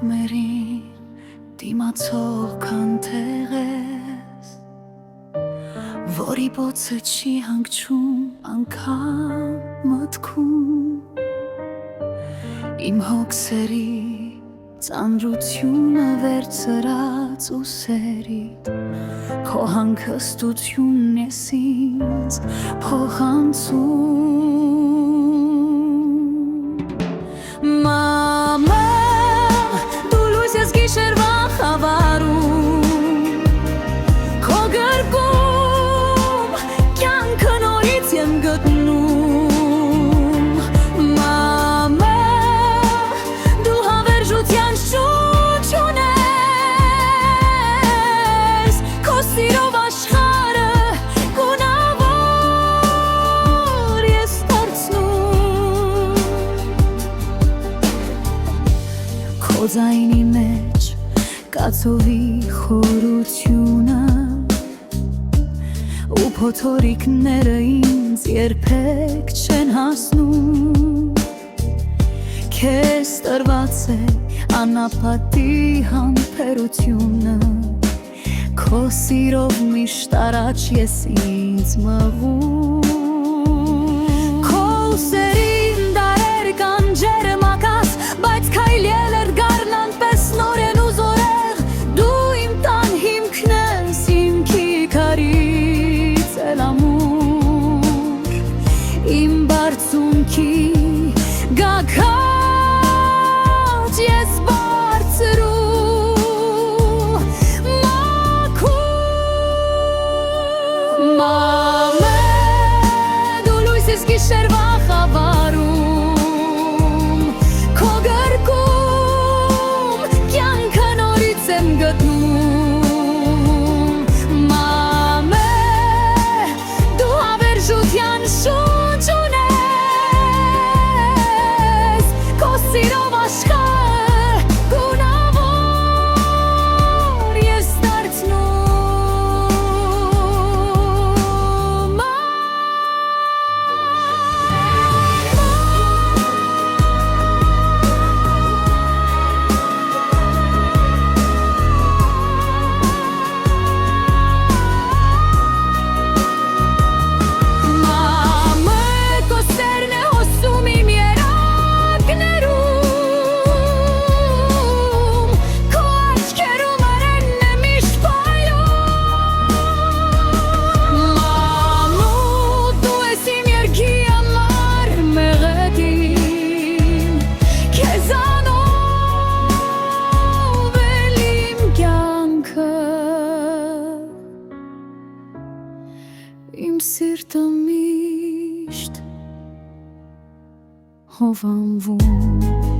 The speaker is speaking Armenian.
կողմերին դիմացող քան թեղես, որի բոցը չի հանգչում անգամ մտքում, իմ հոգսերի ծանրությունը վերցրած ուսերիդ, քո հանգստությունն ես ինձ փոխանցում։ Մամա, դու լույս ես գիշերվա խավարում, քո գրկում կյանքը նորից եմ գտնում։ Մամա, դու հավերժության շունչ ունես, քո սիրով աշխարհը գունավոր ես դարձնում։ Քո ձայնի մեջ կացովի խորությունը ու փոթորիկները ինձ երբեք չեն հասնում։ Քեզ տրված է անապատի համբերությունը, քո սիրով միշտ առաջ ես ինձ մղում։ Քո ուսերին դարեր կան ջերմակաց, բայց քայլել էր գարնան պես նորեն ու զորեղ։ Դու իմ տան հիմքն ես, հիմքի քարից էլ ամուր, իմ բարձունքի գագաթ ես բարձրում, մաքուր։ Մամա, դու լույս ես գիշերվա խավարում, քո գրկում կյանքը նորից եմ գտնում։ Մամա, դու հավերժության շունչ ունես, քո սիրով աշխարհը գունավոր ես դարձնում։ Մամա, քո սերն է հոսում իմ երակներում, քո աչքերում արենն է միշտ փայլում։ Մամու, դու ես իմ երգի համար մեղեդին, քեզանով էլ իմ կյանքը, իմ սիրտը միշտ հովանվում։